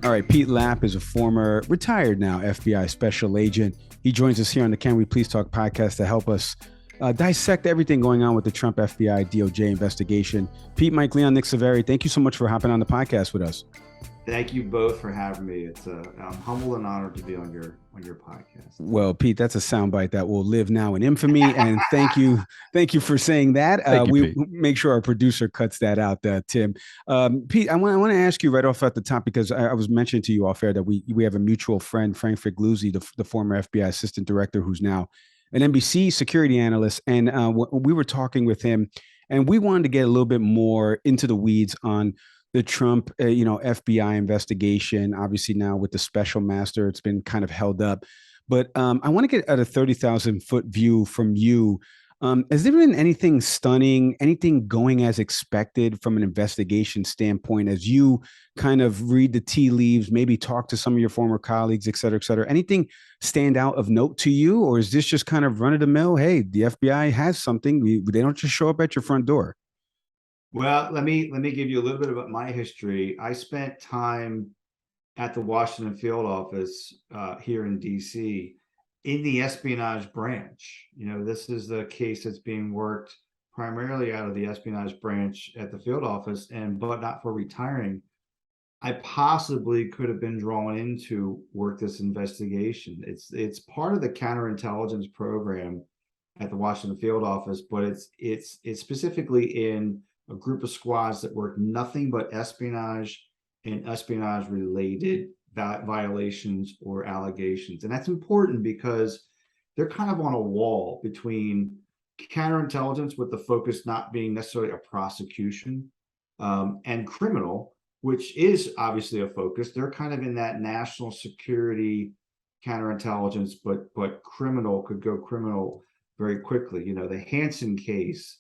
All right, Pete Lapp is a former, retired now FBI special agent. He joins us here on the Can We Please Talk podcast to help us dissect everything going on with the Trump FBI DOJ investigation. Pete, Mike, Leon, Nick Severi, thank you so much for hopping on the podcast with us. Thank you both for having me. I'm humbled and honored to be on your podcast. Well, Pete, that's a soundbite that will live now in infamy. And thank you for saying that. We Pete. make sure our producer cuts that out, Tim. Pete, I want to ask you right off at the top, because I was mentioning to you off air that we have a mutual friend, Frank Figluzzi, the former FBI assistant director, who's now an NBC security analyst, and we were talking with him, and we wanted to get a little bit more into the weeds on the Trump, FBI investigation. Obviously, now with the special master, it's been kind of held up. But I want to get at a 30,000-foot view from you. Has there been anything stunning, anything going as expected from an investigation standpoint, as you kind of read the tea leaves, maybe talk to some of your former colleagues, et cetera, et cetera? Anything stand out of note to you? Or is this just kind of run of the mill? Hey, the FBI has something. They don't just show up at your front door. Well, let me give you a little bit about my history. I spent time at the Washington field office here in DC in the espionage branch. This is the case that's being worked primarily out of the espionage branch at the field office, but not for retiring. I possibly could have been drawn in to work this investigation. It's part of the counterintelligence program at the Washington field office, but it's specifically in a group of squads that work nothing but espionage and espionage related violations or allegations. And that's important because they're kind of on a wall between counterintelligence, with the focus not being necessarily a prosecution, and criminal, which is obviously a focus. They're kind of in that national security counterintelligence, but criminal could go criminal very quickly. The Hansen case,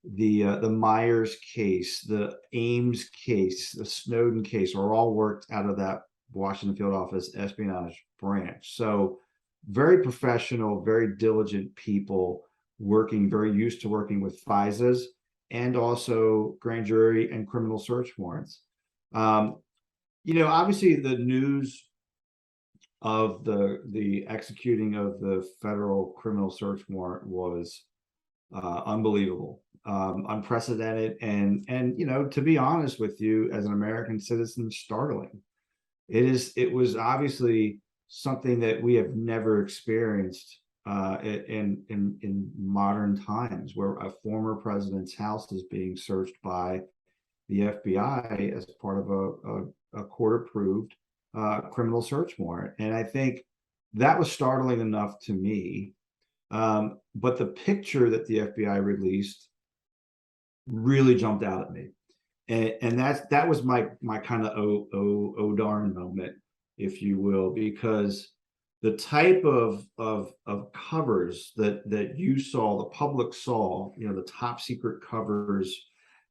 the Myers case, the Ames case, the Snowden case are all worked out of that Washington field office espionage branch. So very professional, very diligent people, very used to working with FISAs and also grand jury and criminal search warrants. Obviously the news of the executing of the federal criminal search warrant was unbelievable, unprecedented, and to be honest with you, as an American citizen, startling. It was obviously something that we have never experienced in modern times, where a former president's house is being searched by the FBI as part of a court-approved criminal search warrant. And I think that was startling enough to me. But the picture that the FBI released really jumped out at me, and that was my kind of oh darn moment, if you will, because the type of covers that you saw, the public saw, the top secret covers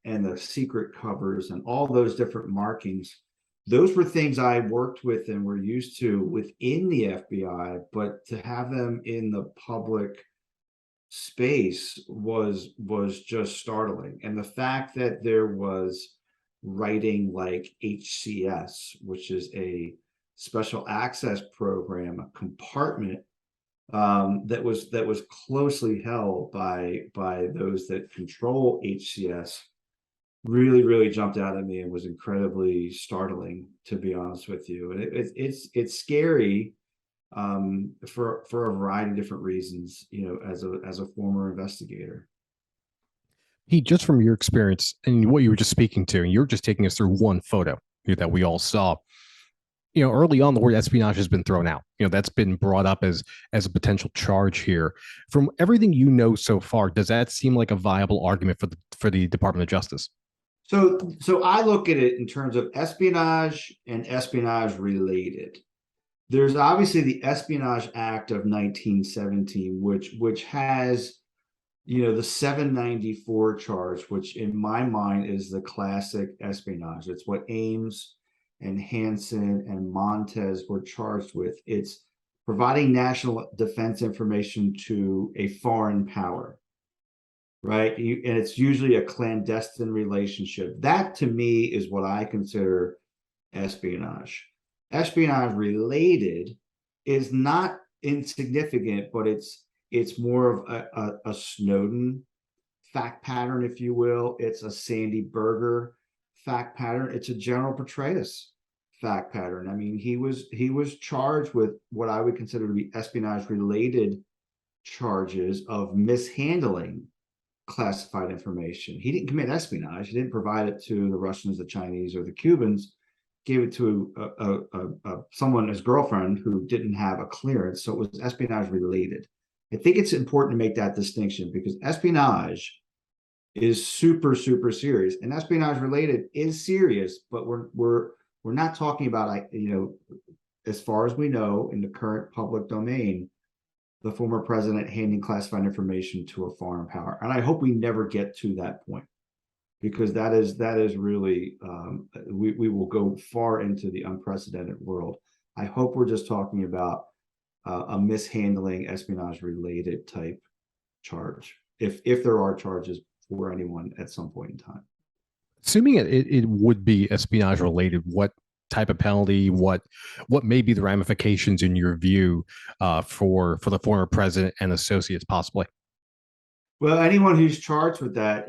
and the secret covers and all those different markings, those were things I worked with and were used to within the FBI, but to have them in the public space was just startling. And the fact that there was writing like HCS, which is a special access program, a compartment that was closely held by those that control HCS, really jumped out at me and was incredibly startling, to be honest with you. And it's scary for a variety of different reasons, as a former investigator. Pete, just from your experience and what you were just speaking to, and you're just taking us through one photo that we all saw. Early on, the word espionage has been thrown out. That's been brought up as a potential charge here. From everything you know so far, does that seem like a viable argument for the Department of Justice? So I look at it in terms of espionage and espionage related. There's obviously the Espionage Act of 1917, which has, the 794 charge, which in my mind is the classic espionage. It's what Ames and Hansen and Montez were charged with. It's providing national defense information to a foreign power, right? And it's usually a clandestine relationship. That, to me, is what I consider espionage. Espionage related is not insignificant, but it's more of a Snowden fact pattern, if you will. It's a Sandy Berger fact pattern. It's a General Petraeus fact pattern. I mean, he was charged with what I would consider to be espionage related charges of mishandling classified information. He didn't commit espionage. He didn't provide it to the Russians, the Chinese, or the Cubans. Gave it to someone, his girlfriend, who didn't have a clearance. So it was espionage related. I think it's important to make that distinction because espionage is super, super serious, and espionage related is serious. But we're not talking about, as far as we know in the current public domain, the former president handing classified information to a foreign power. And I hope we never get to that point, because that is really we will go far into the unprecedented world. I hope we're just talking about a mishandling, espionage related type charge, if there are charges for anyone at some point in time. Assuming it would be espionage related, what type of penalty, what may be the ramifications in your view for the former president and associates possibly? Well, anyone who's charged with that,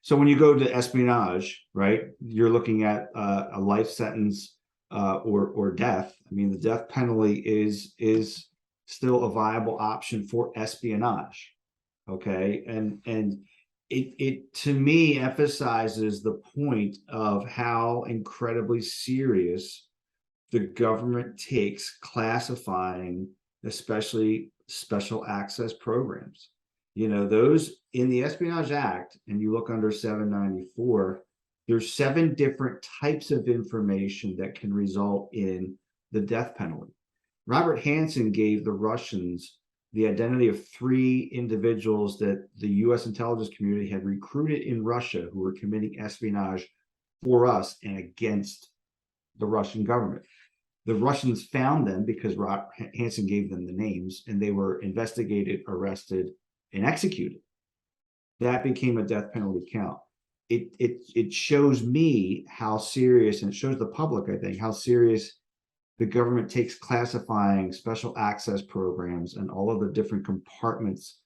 so when you go to espionage, right, you're looking at a life sentence or death. I mean, the death penalty is still a viable option for espionage. Okay, and it to me emphasizes the point of how incredibly serious the government takes classifying, especially special access programs. Those in the Espionage Act, and you look under 794, there's 7 different types of information that can result in the death penalty. Robert Hansen gave the Russians the identity of 3 individuals that the U.S. intelligence community had recruited in Russia who were committing espionage for us and against the Russian government. The Russians found them because Hansen gave them the names, and they were investigated, arrested, and executed. That became a death penalty count. It shows me how serious, and it shows the public, I think, how serious the government takes classifying special access programs and all of the different compartments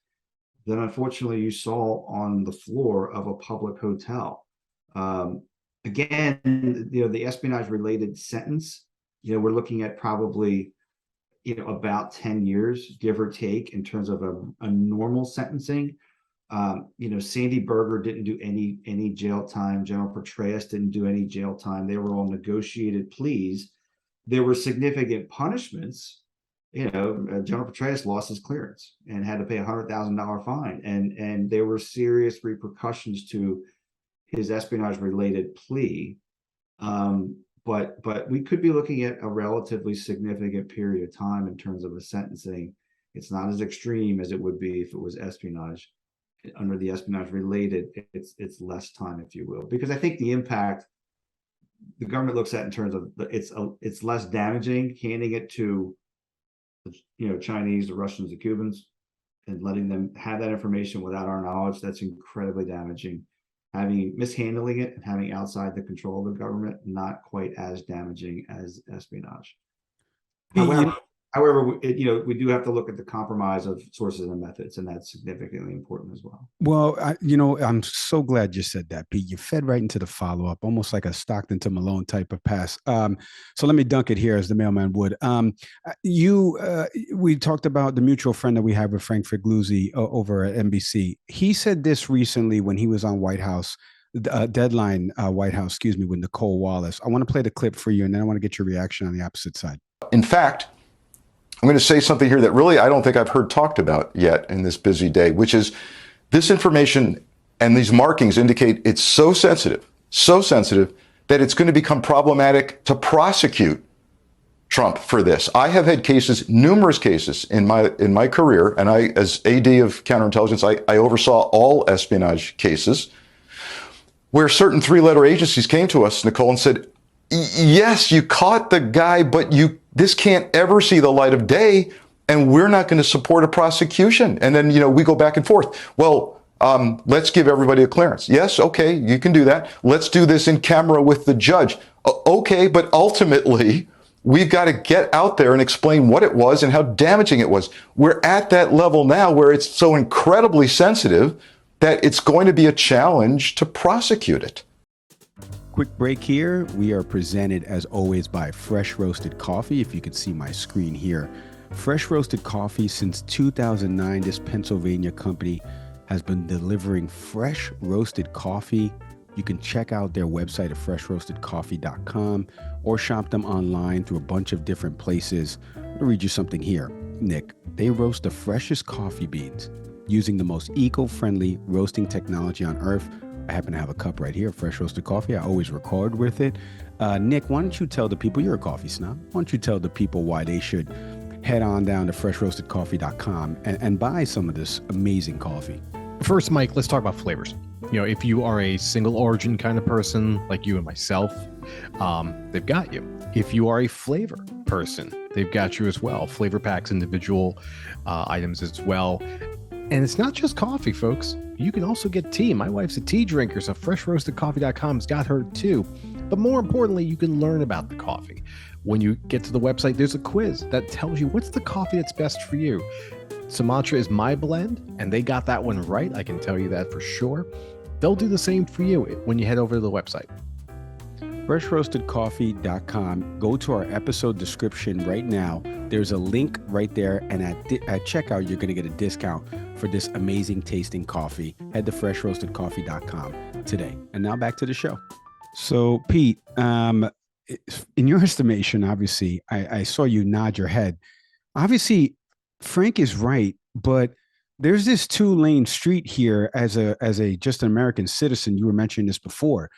that unfortunately you saw on the floor of a public hotel. Again, the espionage related sentence, we're looking at probably, about 10 years, give or take, in terms of a normal sentencing. Sandy Berger didn't do any jail time. General Petraeus didn't do any jail time. They were all negotiated pleas. There were significant punishments. General Petraeus lost his clearance and had to pay $100,000 fine, and there were serious repercussions to his espionage related plea. But we could be looking at a relatively significant period of time in terms of a sentencing. It's not as extreme as it would be if it was espionage. Under the espionage related, it's less time, if you will, because I think the impact the government looks at in terms of it's less damaging handing it to the Chinese, the Russians, the Cubans, and letting them have that information without our knowledge. That's incredibly damaging. Mishandling it and having outside the control of the government, not quite as damaging as espionage. However, we do have to look at the compromise of sources and methods, and that's significantly important as well. Well, I'm so glad you said that, Pete. You fed right into the follow-up, almost like a Stockton to Malone type of pass. So let me dunk it here as the mailman would. We talked about the mutual friend that we have with Frank Figluzzi over at NBC. He said this recently when he was on White House with Nicole Wallace. I want to play the clip for you, and then I want to get your reaction on the opposite side. In fact, I'm going to say something here that really I don't think I've heard talked about yet in this busy day, which is this information and these markings indicate it's so sensitive that it's going to become problematic to prosecute Trump for this. I have had numerous cases in my career, and I, as AD of counterintelligence, I oversaw all espionage cases where certain 3-letter agencies came to us, Nicole, and said, yes, you caught the guy, but this can't ever see the light of day, and we're not going to support a prosecution. And then, we go back and forth. Well, Let's give everybody a clearance. Yes, okay, you can do that. Let's do this in camera with the judge. Okay, but ultimately, we've got to get out there and explain what it was and how damaging it was. We're at that level now where it's so incredibly sensitive that it's going to be a challenge to prosecute it. Quick break here. We are presented, as always, by Fresh Roasted Coffee. If you could see my screen here. Fresh Roasted Coffee since 2009. This Pennsylvania company has been delivering fresh roasted coffee. You can check out their website at freshroastedcoffee.com or shop them online through a bunch of different places. I'm going to read you something here, Nick. They roast the freshest coffee beans using the most eco-friendly roasting technology on earth. I happen to have a cup right here, fresh roasted coffee. I always record with it. Nick, why don't you tell the people, you're a coffee snob, why don't you tell the people why they should head on down to freshroastedcoffee.com and buy some of this amazing coffee? First, Mike, let's talk about flavors. You know, if you are a single origin kind of person like you and myself, they've got you. If you are a flavor person, they've got you as well. Flavor packs, individual items as well. And it's not just coffee, folks. You can also get tea. My wife's a tea drinker, so freshroastedcoffee.com's got her too. But more importantly, you can learn about the coffee. When you get to the website, there's a quiz that tells you what's the coffee that's best for you. Sumatra is my blend, and they got that one right. I can tell you that for sure. They'll do the same for you when you head over to the website. freshroastedcoffee.com. Go to our episode description right now. There's a link right there, and at checkout, you're going to get a discount for this amazing tasting coffee. Head to freshroastedcoffee.com today. And now back to the show. So, Pete, in your estimation, obviously, I saw you nod your head. Obviously, Frank is right, but there's this two-lane street here as a just an American citizen. You were mentioning this before.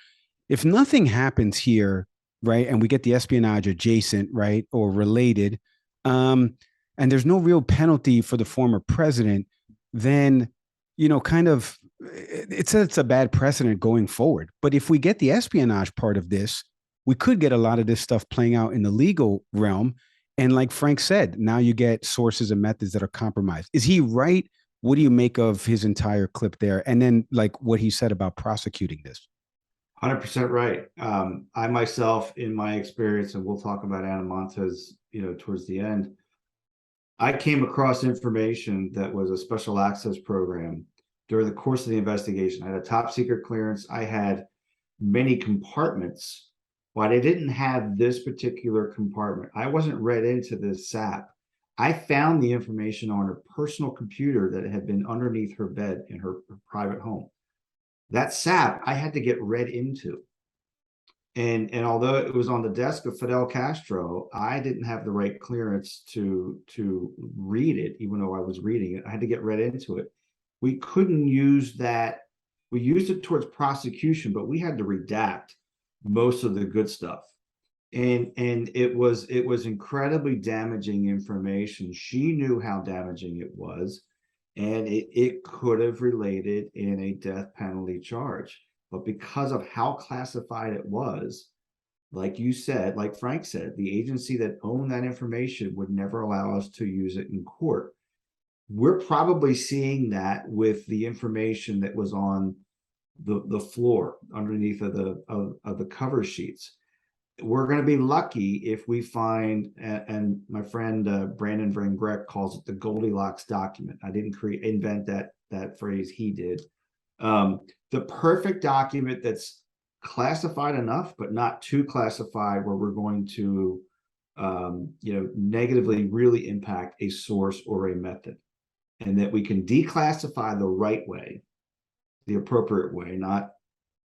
If nothing happens here, right, and we get the espionage adjacent, right, or related, and there's no real penalty for the former president, then, you know, kind of it's a bad precedent going forward. But if we get the espionage part of this, we could get a lot of this stuff playing out in the legal realm. And like Frank said, now you get sources and methods that are compromised. Is he right? What do you make of his entire clip there? And then like what he said about prosecuting this? 100% right. I myself, in my experience, and we'll talk about Ana Montes, you know, towards the end, I came across information that was a special access program during the course of the investigation. I had a top secret clearance. I had many compartments. While I didn't have this particular compartment, I wasn't read into this SAP. I found the information on her personal computer that had been underneath her bed in her private home. That SAP I had to get read into. And although it was on the desk of Fidel Castro, I didn't have the right clearance to read it, even though I was reading it. I had to get read into it. We couldn't use that. We used it towards prosecution, but we had to redact most of the good stuff. And it was incredibly damaging information. She knew how damaging it was, and it could have related in a death penalty charge. But because of how classified it was, like you said, like Frank said, the agency that owned that information would never allow us to use it in court. We're probably seeing that with the information that was on the floor underneath of the cover sheets. We're going to be lucky if we find, and my friend Brandon Van Greck calls it the Goldilocks document. I didn't invent that phrase, he did. The perfect document that's classified enough, but not too classified where we're going to negatively really impact a source or a method, and that we can declassify the right way, the appropriate way, not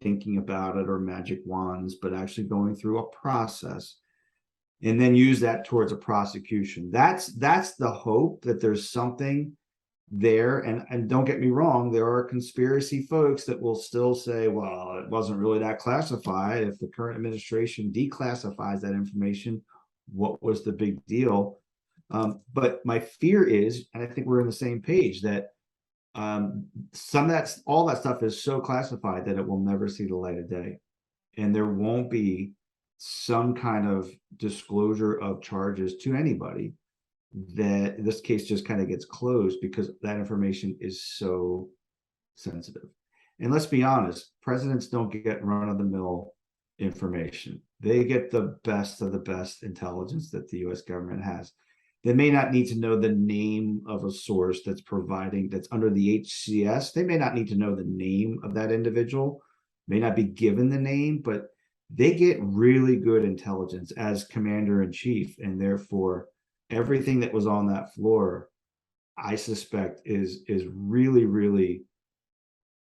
thinking about it or magic wands, but actually going through a process, and then use that towards a prosecution. That's the hope, that there's something there. And don't get me wrong, there are conspiracy folks that will still say, well, it wasn't really that classified. If the current administration declassifies that information, what was the big deal? But my fear is, and I think we're on the same page, that all that stuff is so classified that it will never see the light of day, and there won't be some kind of disclosure of charges to anybody, that this case just kind of gets closed because that information is so sensitive. And let's be honest, presidents don't get run-of-the-mill information. They get the best of the best intelligence that the U.S. government has. They may not need to know the name of a source that's under the HCS. They may not need to know the name of that individual, may not be given the name, but they get really good intelligence as commander-in-chief, and therefore everything that was on that floor, I suspect, is really, really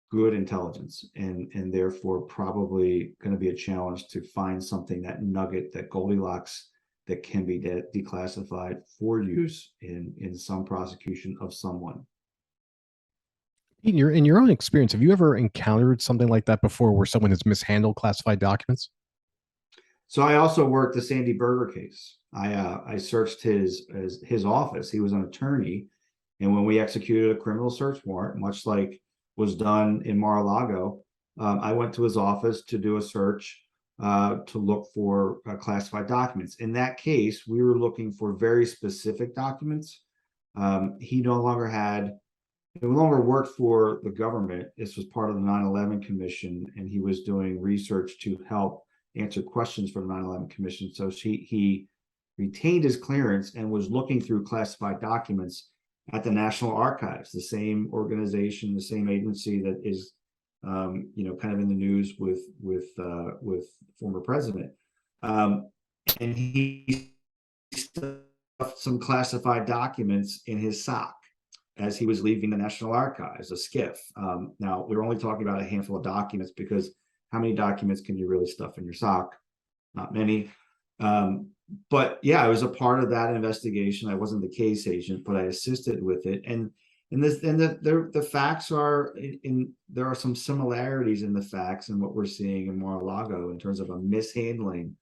good intelligence, and therefore probably going to be a challenge to find something, that nugget, that Goldilocks, that can be declassified for use in some prosecution of someone. In your own experience, have you ever encountered something like that before, where someone has mishandled classified documents? So I also worked the Sandy Berger case. I searched his office. He was an attorney, and when we executed a criminal search warrant, much like was done in Mar-a-Lago, I went to his office to do a search to look for classified documents. In that case, we were looking for very specific documents. He no longer worked for the government. This was part of the 9/11 Commission, and he was doing research to help answer questions for the 9/11 Commission. So he retained his clearance and was looking through classified documents at the National Archives, the same organization, the same agency that is, kind of in the news with former president. And he stuffed some classified documents in his sock as he was leaving the National Archives, a skiff. Now, we're only talking about a handful of documents, because how many documents can you really stuff in your sock? Not many. But yeah, I was a part of that investigation. I wasn't the case agent, but I assisted with it. And the facts are there are some similarities in the facts and what we're seeing in Mar-a-Lago in terms of a mishandling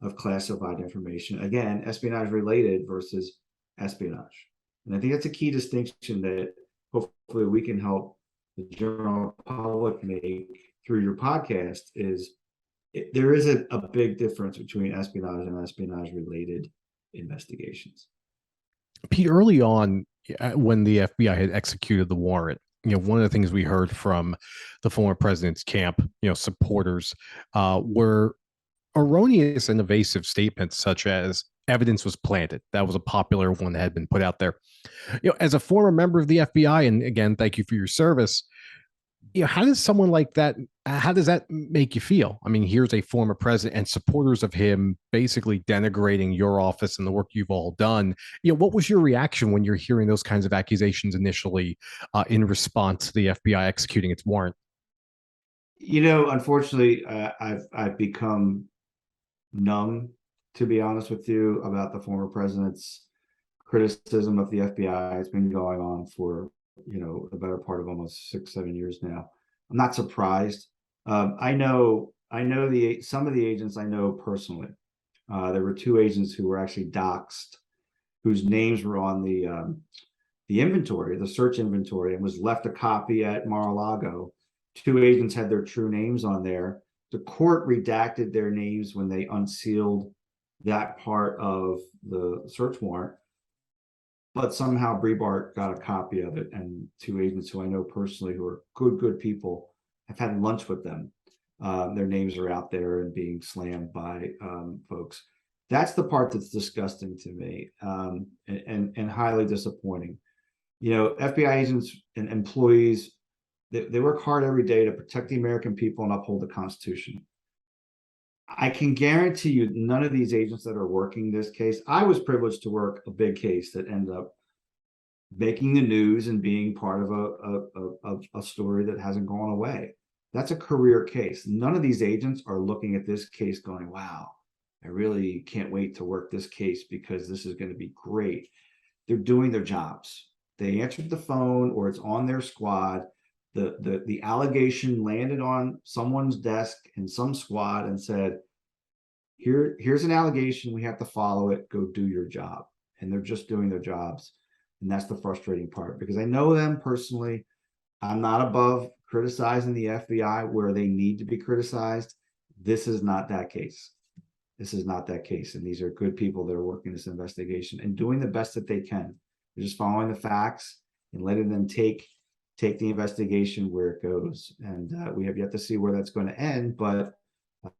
of classified information. Again, espionage related versus espionage. And I think that's a key distinction that hopefully we can help the general public make through your podcast. There is a big difference between espionage and espionage related investigations. Pete, early on, when the FBI had executed the warrant, one of the things we heard from the former president's camp, supporters, were erroneous and evasive statements such as evidence was planted. That was a popular one that had been put out there. As a former member of the FBI, and again, thank you for your service, how does someone like that, how does that make you feel? I mean, here's a former president and supporters of him basically denigrating your office and the work you've all done. What was your reaction when you're hearing those kinds of accusations initially in response to the FBI executing its warrant? Unfortunately, I've become numb, to be honest with you, about the former president's criticism of the FBI. It's been going on for the better part of almost 6-7 years now. I'm not surprised. I know some of the agents I know personally. There were 2 agents who were actually doxxed, whose names were on the inventory, the search inventory, and was left a copy at Mar-a-Lago. 2 agents had their true names on there. The court redacted their names when they unsealed that part of the search warrant. But somehow Breitbart got a copy of it, and 2 agents who I know personally, who are good people, I've had lunch with them. Their names are out there and being slammed by folks. That's the part that's disgusting to me, and highly disappointing. FBI agents and employees, they work hard every day to protect the American people and uphold the Constitution. I can guarantee you none of these agents that are working this case, I was privileged to work a big case that ended up making the news and being part of a story that hasn't gone away. That's a career case. None of these agents are looking at this case going, wow, I really can't wait to work this case because this is going to be great. They're doing their jobs. They answered the phone, or it's on their squad. The allegation landed on someone's desk in some squad and said, here's an allegation, we have to follow it, go do your job. And they're just doing their jobs. And that's the frustrating part, because I know them personally. I'm not above criticizing the FBI where they need to be criticized. This is not that case. This is not that case. And these are good people that are working this investigation and doing the best that they can. They're just following the facts and letting them take take the investigation where it goes. And we have yet to see where that's going to end. But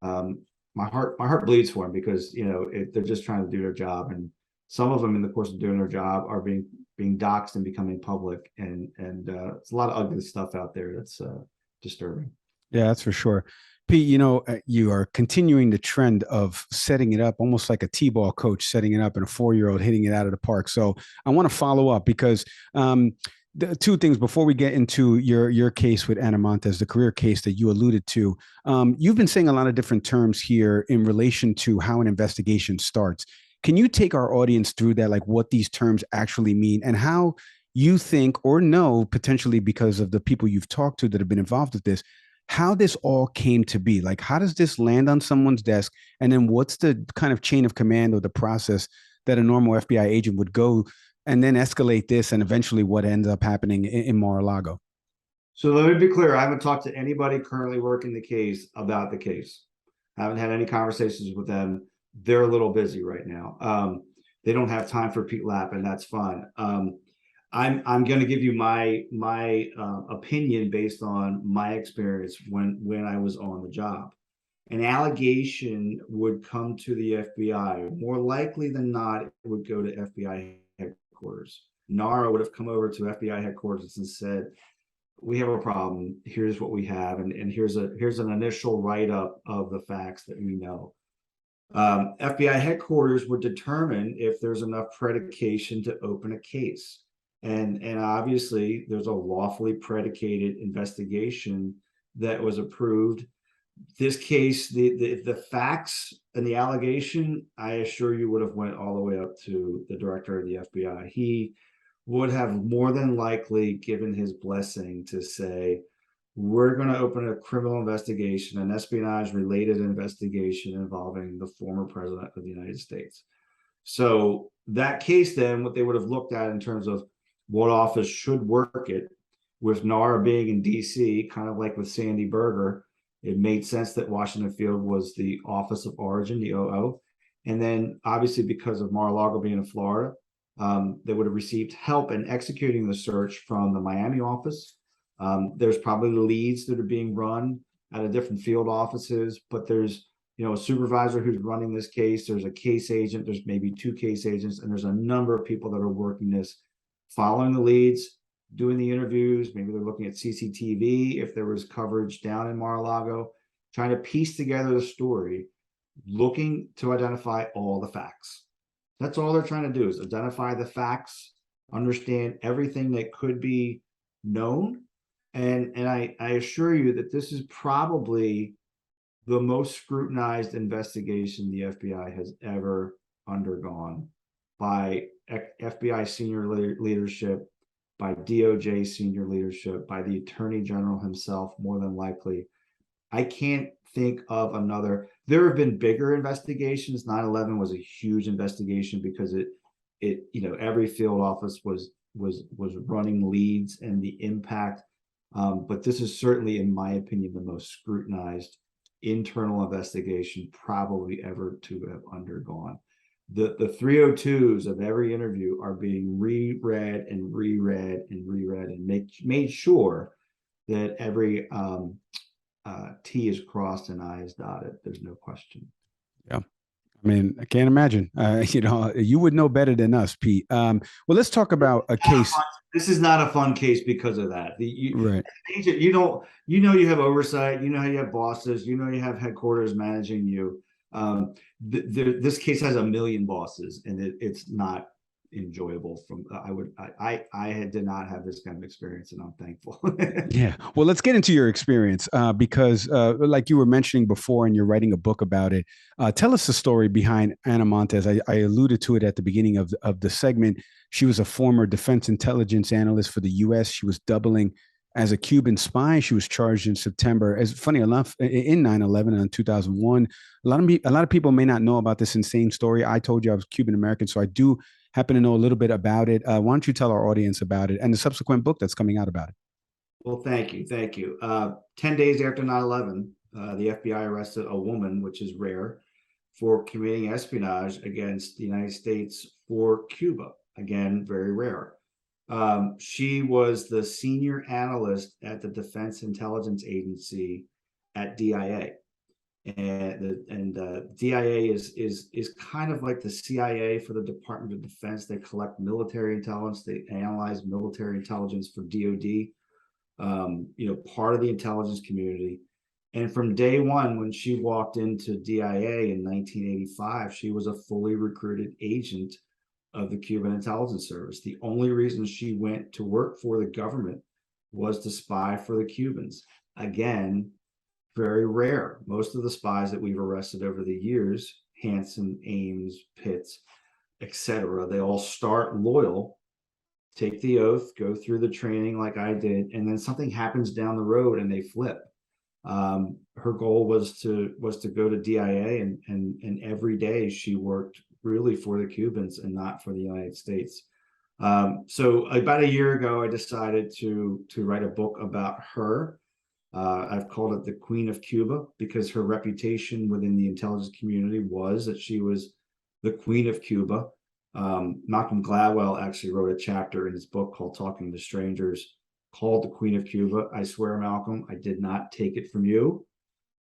my heart bleeds for them because, you know, they're just trying to do their job. And some of them in the course of doing their job are being doxxed and becoming public. And it's a lot of ugly stuff out there that's disturbing. Yeah, that's for sure. Pete, you know, you are continuing the trend of setting it up almost like a T-ball coach setting it up and a 4-year-old hitting it out of the park. So I want to follow up because the two things before we get into your case with Ana Montes, the career case that you alluded to. You've been saying a lot of different terms here in relation to how an investigation starts. Can you take our audience through that, like what these terms actually mean and how you think or know, potentially because of the people you've talked to that have been involved with this, how this all came to be? Like, how does this land on someone's desk? And then what's the kind of chain of command or the process that a normal FBI agent would go and then escalate this and eventually what ends up happening in Mar-a-Lago? So let me be clear. I haven't talked to anybody currently working the case about the case. I haven't had any conversations with them. They're a little busy right now. They don't have time for Pete Lapp, and that's fine. I'm going to give you my opinion based on my experience when I was on the job. An allegation would come to the FBI. More likely than not, it would go to FBI headquarters. NARA would have come over to FBI headquarters and said, "We have a problem. Here's what we have, and here's an initial write-up of the facts that we know." FBI headquarters would determine if there's enough predication to open a case. And obviously there's a lawfully predicated investigation that was approved. This case, the facts and the allegation, I assure you, would have went all the way up to the director of the FBI. He would have more than likely given his blessing to say, we're going to open a criminal investigation, an espionage related investigation involving the former president of the United States. So that case, then, what they would have looked at in terms of what office should work it, with NARA being in DC, kind of like with Sandy Berger, it made sense that Washington Field was the office of origin, the OO. And then obviously because of Mar-a-Lago being in Florida, they would have received help in executing the search from the Miami office. There's probably leads that are being run out of different field offices, but there's, you know, a supervisor who's running this case. There's a case agent, there's maybe 2 case agents, and there's a number of people that are working this, following the leads, doing the interviews. Maybe they're looking at CCTV if there was coverage down in Mar-a-Lago, trying to piece together the story, looking to identify all the facts. That's all they're trying to do, is identify the facts, understand everything that could be known. And I assure you that this is probably the most scrutinized investigation the FBI has ever undergone by FBI senior leadership, by DOJ senior leadership, by the Attorney General himself, more than likely. I can't think of another. There have been bigger investigations. 9/11 was a huge investigation because it you know, every field office was running leads and the impact. But this is certainly, in my opinion, the most scrutinized internal investigation probably ever to have undergone. The 302s of every interview are being reread and reread and reread and made sure that every T is crossed and I is dotted. There's no question. Yeah. I mean, I can't imagine. You know, you would know better than us, Pete. Well, let's talk about a case. This is not a fun case because of that. Right. Agent, you have oversight. You know how you have bosses. You know you have headquarters managing you. This case has 1 million bosses, and it's not enjoyable. I did not have this kind of experience, and I'm thankful. Yeah. Well, let's get into your experience because like you were mentioning before, and you're writing a book about it. Tell us the story behind Ana Montes. I alluded to it at the beginning of the segment. She was a former defense intelligence analyst for the U.S. She was doubling as a Cuban spy. She was charged in September, as funny enough, in 9/11 in 2001. A lot of people may not know about this insane story. I told you I was Cuban American, so I do happen to know a little bit about it. Why don't you tell our audience about it and the subsequent book that's coming out about it? Well, thank you. 10 days after 9/11, the FBI arrested a woman, which is rare, for committing espionage against the United States for Cuba. Again, very rare. She was the senior analyst at the Defense Intelligence Agency at DIA. And DIA is kind of like the CIA for the Department of Defense. They collect military intelligence. They analyze military intelligence for DOD. Part of the intelligence community. And from day one, when she walked into DIA in 1985, she was a fully recruited agent of the Cuban intelligence service. The only reason she went to work for the government was to spy for the Cubans. Again, very rare. Most of the spies that we've arrested over the years, Hansen, Ames, Pitts, etc., they all start loyal, take the oath, go through the training like I did, and then something happens down the road and they flip. Her goal was to go to DIA, and every day she worked really for the Cubans and not for the United States. So about a year ago, I decided to write a book about her. I've called it the Queen of Cuba because her reputation within the intelligence community was that she was the Queen of Cuba. Malcolm Gladwell actually wrote a chapter in his book called Talking to Strangers, called the Queen of Cuba. I swear, Malcolm, I did not take it from you.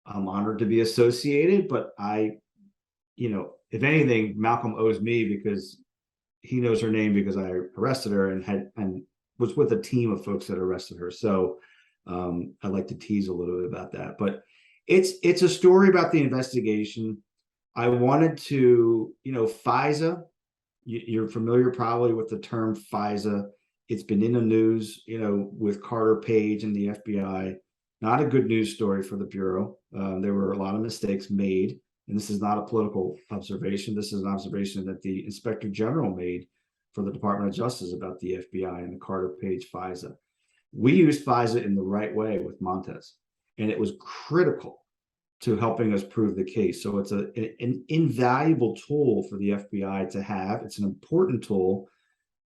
I'm honored to be associated, but if anything, Malcolm owes me because he knows her name because I arrested her and was with a team of folks that arrested her. So I like to tease a little bit about that, but it's a story about the investigation. I wanted to, FISA, you're familiar probably with the term FISA. It's been in the news, with Carter Page and the FBI. Not a good news story for the Bureau. There were a lot of mistakes made, and this is not a political observation. This is an observation that the Inspector General made for the Department of Justice about the FBI and the Carter Page FISA. We used FISA in the right way with Montes, and it was critical to helping us prove the case. So it's an invaluable tool for the FBI to have. It's an important tool.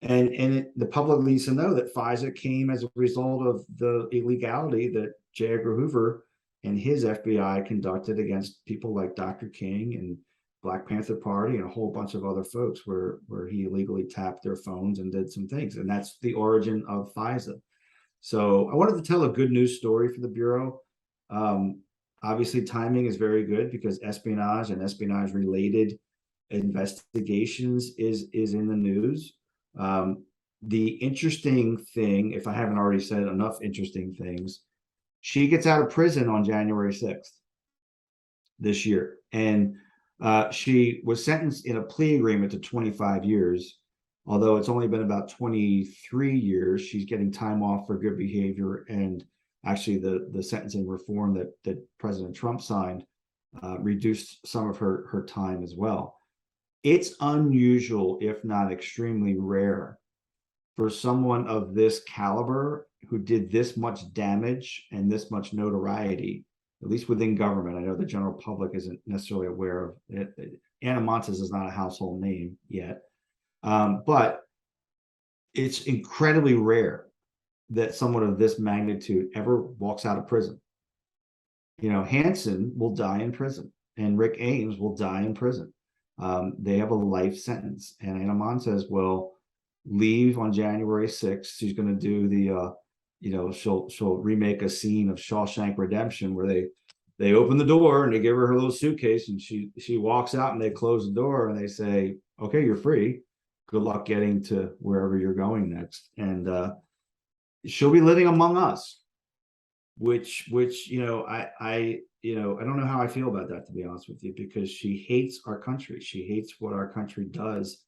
And the public needs to know that FISA came as a result of the illegality that J. Edgar Hoover and his FBI conducted against people like Dr. King and Black Panther Party and a whole bunch of other folks where he illegally tapped their phones and did some things. And that's the origin of FISA. So I wanted to tell a good news story for the Bureau. Obviously, timing is very good because espionage and espionage-related investigations is in the news. The interesting thing, if I haven't already said enough interesting things, she gets out of prison on January 6th this year. And she was sentenced in a plea agreement to 25 years. Although it's only been about 23 years, she's getting time off for good behavior. And actually the sentencing reform that President Trump signed reduced some of her time as well. It's unusual, if not extremely rare, for someone of this caliber who did this much damage and this much notoriety, at least within government. I know the general public isn't necessarily aware of it. Ana Montes is not a household name yet, but it's incredibly rare that someone of this magnitude ever walks out of prison. Hansen will die in prison, and Rick Ames will die in prison. They have a life sentence, and Ana Montes will leave on January 6th. She's going to do the, she'll remake a scene of Shawshank Redemption where they open the door and they give her little suitcase, and she walks out and they close the door and they say, "Okay, you're free. Good luck getting to wherever you're going next." And she'll be living among us, which I don't know how I feel about that, to be honest with you, because she hates our country. She hates what our country does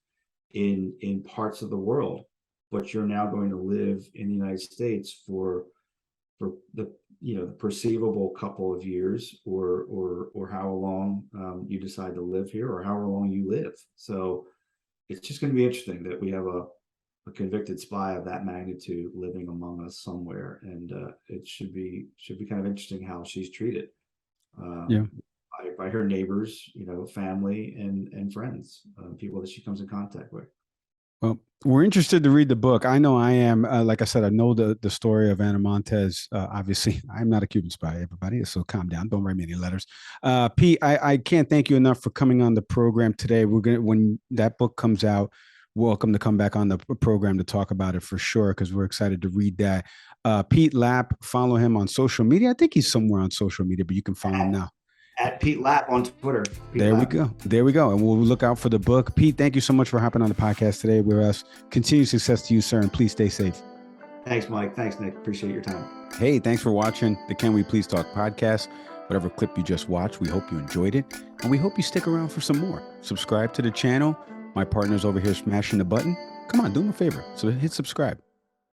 in parts of the world. But you're now going to live in the United States for the perceivable couple of years, or how long you decide to live here, or however long you live. So it's just going to be interesting that we have a convicted spy of that magnitude living among us somewhere, and it should be kind of interesting how she's treated by her neighbors, family and friends, people that she comes in contact with. Well, we're interested to read the book. I know I am. Like I said, I know the story of Ana Montes. Obviously, I'm not a Cuban spy, everybody, so calm down. Don't write me any letters. Pete, I can't thank you enough for coming on the program today. When that book comes out, welcome to come back on the program to talk about it for sure, because we're excited to read that. Pete Lapp, follow him on social media. I think he's somewhere on social media, but you can find him now. At Pete Lapp on Twitter. There we go. There we go. And we'll look out for the book. Pete, thank you so much for hopping on the podcast today with us. Continued success to you, sir, and please stay safe. Thanks, Mike. Thanks, Nick. Appreciate your time. Hey, thanks for watching the Can We Please Talk podcast. Whatever clip you just watched, we hope you enjoyed it, and we hope you stick around for some more. Subscribe to the channel. My partner's over here smashing the button. Come on, do him a favor. So hit subscribe.